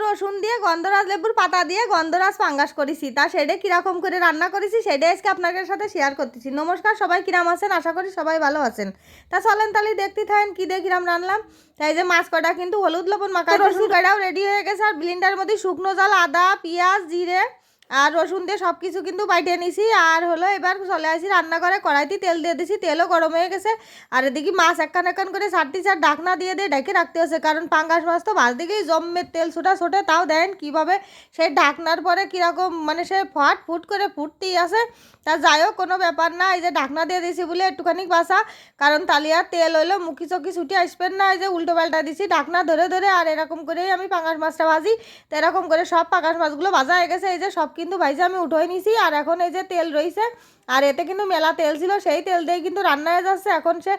রসুন দিয়ে গন্ধরাজ লেবুর পাতা দিয়ে গন্ধরাজ পাঙ্গাস করেছি। তা সেটা কীরকম করে রান্না করেছি সেটা আজকে আপনাদের সাথে শেয়ার করতেছি। নমস্কার, সবাই কিরাম আছেন? আশা করি সবাই ভালো আছেন। তা চলেন তাহলে দেখতে থাকেন কী দিয়ে কিরাম রান্নাম। তাই যে মাছ কটা কিন্তু হলুদ লবণ মাখা, রসুন কটাও রেডি হয়ে গেছে। আর ব্লিন্ডার মধ্যে শুকনো জল, আদা, পেঁয়াজ, জিরে আর রসুন দিয়ে সব কিছু কিন্তু বাইটে নিছি। আর হলো এবার চলে আসি রান্নাঘরে, কড়াইতে তেল দিয়ে দিছি, তেলও গরম হয়ে গেছে। আর এদিকে মাছ একখান একখান করে চারটি চার ঢাকনা দিয়ে ঢেকে রাখতে হচ্ছে, কারণ পাঙ্গাস মাছ তো ভাজ দিকেই জম্মের তেল ছোটা ছোটে। তাও দেন কীভাবে সেই ঢাকনার পরে কীরকম মানে সে ফুট করে ফুটতেই আসে। তা যাই হোক, কোনো ব্যাপার না। এই যে ঢাকনা দিয়ে দিছি বলে একটুখানি বাসা, কারণ তালিয়ার তেল হইলো মুখি চকি ছুটি আসবেন না। এই যে উল্টো পাল্টা দিছি ঢাকনা ধরে ধরে। আর এরকম করেই আমি পাঙ্গাস মাছটা ভাজি। তো এরকম করে সব পাঙ্গাস মাছগুলো ভাজা হয়ে গেছে। এই যে সব কিন্তু ভাইজে আমি উঠোয় নিছি। আর এখন এই যে তেল রয়েছে, আর এতে কিন্তু মেলা তেল ছিল, সেই তেল দিয়ে কিন্তু রান্না হয়ে যাচ্ছে। এখন সে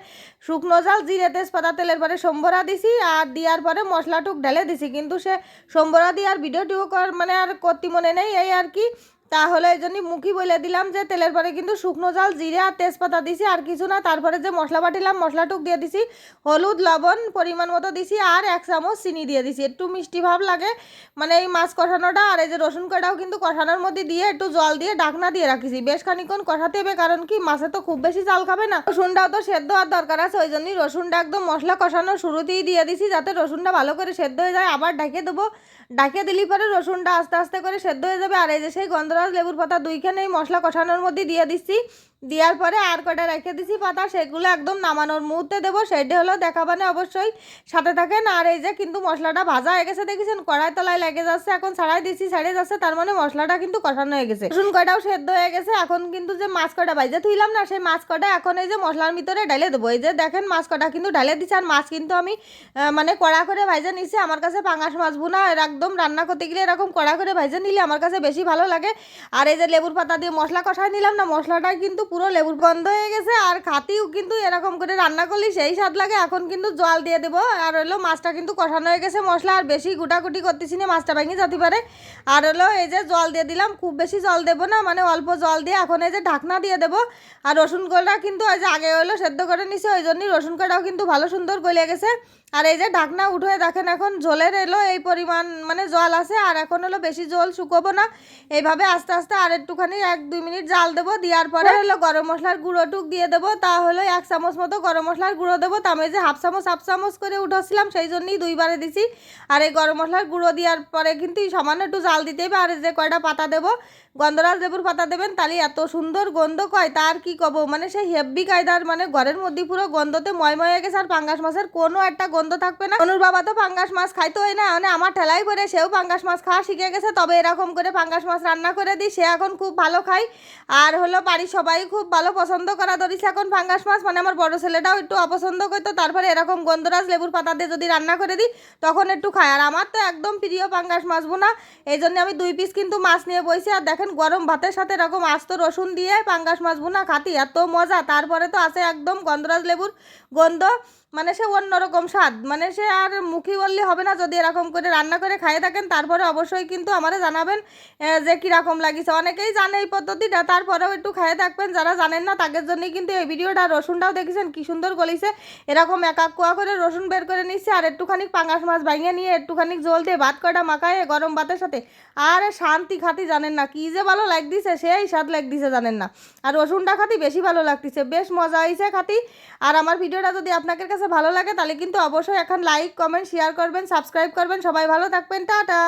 শুকনো জাল, জিরে, তেজপাতা, তেলের পরে সম্বরা দিছি। আর দেওয়ার পরে মশলাটুক ঢেলে দিছি। কিন্তু সে সম্বরা দিয়ে আর ভিডিওটিও মানে আর করতে মনে নেই, এই আর কি। তাহলে এই জন্যই মুখই বলে দিলাম যে তেলের পরে কিন্তু শুকনো জাল, জিরে আর তেজপাতা দিছি, আর কিছু না। তারপরে যে মশলা বাটিলাম মশলাটুক দিয়ে দিছি, হলুদ লবণ পরিমাণ মতো দিছি, আর 1 চামচ চিনি দিয়ে দিছি। একটু মিষ্টি ভাব লাগে মানে এই মাছ কষানোটা। আর এই যে রসুন কটাও কিন্তু কষানোর মধ্যে দিয়ে একটু জল দিয়ে ঢাকনা দিয়ে রাখিছি। বেশ খানিক্ষণ কষাতে হবে, কারণ কি মাছে তো খুব বেশি জাল খাবে না। রসুনটাও তো সেদ্ধ হওয়ার দরকার আছে, ওই জন্যই রসুনটা একদম মশলা কষানোর শুরুতেই দিয়ে দিছি, যাতে রসুনটা ভালো করে সেদ্ধ হয়ে যায়। আবার ঢেকে দেবো, ঢাকে দিলি পরে রসুনটা আস্তে আস্তে করে সেদ্ধ হয়ে যাবে। আর এই যে সেই গন্ধরাজ লেবুর পাতা 2খানে এই মশলা কষানোর মধ্যে দিয়ে দিচ্ছি। দেওয়ার পরে আর কটা রেখে দিছি পাতা, সেগুলো একদম নামানোর মুহূর্তে দেবো। সেটা হলো দেখাবানে অবশ্যই সাথে থাকেন। আর এই যে কিন্তু মশলাটা ভাজা হয়ে গেছে, দেখেছেন কড়াই তলায় লেগে যাচ্ছে। এখন ছাড়াই দিছি, ছাড়িয়ে যাচ্ছে, তার মানে মশলাটা কিন্তু কষানো হয়ে গেছে। রসুন কটাও সেদ্ধ হয়ে গেছে। এখন কিন্তু যে মাছ কটা ভাইজে থুইলাম না, সেই মাছ কটা এখন এই যে মশলার ভিতরে ঢেলে দেবো। এই যে দেখেন মাছ কটা কিন্তু ঢেলে দিচ্ছে। আর মাছ কিন্তু আমি মানে কড়া করে ভাইজে নিচ্ছি। আমার কাছে পাঙ্গাস মাছ বোনা একদম রান্না করতে গেলে এরকম কড়া করে ভাইজে নিলে আমার কাছে বেশি ভালো লাগে। আর এই যে লেবুর পাতা দিয়ে মশলা কষাই নিলাম না, মশলাটা কিন্তু পুরো লেবুর গন্ধ হয়ে গেছে। আর খাতিও কিন্তু এরকম করে রান্না করলে সেই স্বাদ লাগে। এখন কিন্তু জল দিয়ে দেবো। আর হলো মাছটা কিন্তু কষানো হয়ে গেছে মশলা, আর বেশি গুটাগুটি করতেছি না, মাছটা ভেঙে যেতে পারে। আর হলো এই যে জল দিয়ে দিলাম, খুব বেশি জল দেবো না, মানে অল্প জল দিয়ে এখন এই যে ঢাকনা দিয়ে দেবো। আর রসুন কটা কিন্তু ওই যে আগে হলো সেদ্ধ করে নিছে, ওই জন্যই রসুন কটাও কিন্তু ভালো সুন্দর গলে গেছে। আর এই যে ঢাকনা উঠে দেখেন এখন ঝোলের এলো এই পরিমাণ মানে জল আছে। আর এখন হলো বেশি জল শুকোবো না, এইভাবে আস্তে আস্তে আর একটুখানি 1-2 মিনিট জাল দেবো। দেওয়ার পরে হলো গরম মশলার গুঁড়োটুক দিয়ে দেবো। তা হলো 1 চামচ মতো গরম মশলার গুঁড়ো দেবো। তা আমি যে হাফ চামচ করে উঠাচ্ছিলাম, সেই জন্যই 2বারে দিছি। আর এই গরম মশলার গুঁড়ো দেওয়ার পরে কিন্তু সামান্য একটু জাল দিতে হবে। আর যে কয়টা পাতা দেবো, গন্ধরাজ লেবুর পাতা দেবেন, তাহলে এত সুন্দর গন্ধ কয় তার কি কব। মানে সেই হেব্বি কায়দার, মানে ঘরের মধ্যে পুরো গন্ধতে ময়ময় হয়ে গেছে। আর পাঙ্গাস মাছের কোনো একটা গন্ধ থাকবে না। অনুর বাবা তো পাঙ্গাস মাছ খাইতো হয় না, মানে আমার ঠেলাই পরে সেও পাঙ্গাস মাছ খাওয়া শিখে গেছে। তবে এরকম করে পাঙ্গাস মাছ রান্না করে দিই, সে এখন খুব ভালো খায়। আর হলো বাড়ির সবাই খুব ভালো পছন্দ করা ধরেছে এখন পাঙ্গাস মাছ। মানে আমার বড় ছেলেটাও একটু অপছন্দ করতো, তারপরে এরকম গন্ধরাজ লেবুর পাতা দিয়ে যদি রান্না করে দিই তখন একটু খায়। আর আমার তো একদম প্রিয় পাঙ্গাস মাছ বোনা, এই জন্য আমি 2 পিস কিন্তু মাছ নিয়ে বইছি। আর দেখেন গরম ভাতের সাথে এরকম আস্ত রসুন দিয়ে পাঙ্গাস মাছ বোনা খাতি এত মজা। তারপরে তো আছে একদম গন্ধরাজ লেবুর গন্ধ, মানে সে অন্যরকম স্বাদ। মানে সে আর মুখি বললে হবে না, যদি এরকম করে রান্না করে খাইয়ে থাকেন। তারপরে অবশ্যই কিন্তু আমারে জানাবেন যে কীরকম লাগিছে। অনেকেই জানে এই পদ্ধতিটা, তারপরেও একটু খাইয়ে থাকবেন। যারা জানেন না তাদের জন্যই কিন্তু এই ভিডিওটা। রসুনটাও দেখেছেন কি সুন্দর গলিছে, এরকম এক কোয়া করে রসুন বের করে নিচ্ছে। আর একটুখানি পাঙ্গাস মাছ ভাঙিয়ে নিয়ে একটুখানি জল দিয়ে ভাত কয়টা মাখায় গরম ভাতের সাথে, আর শান্তি খাতি জানেন না কি যে ভালো লাগতেছে, সেই স্বাদ লাগতেছে জানেন না। আর রসুনটা খাতি বেশি ভালো লাগতেছে, বেশ মজা হয়েছে খাতি। আর আমার ভিডিওটা যদি আপনাদের কাছে ভালো লাগে তাহলে কিন্তু অবশ্যই এখন লাইক, কমেন্ট, শেয়ার করবেন, সাবস্ক্রাইব করবেন। সবাই ভালো থাকবেন, টাটা।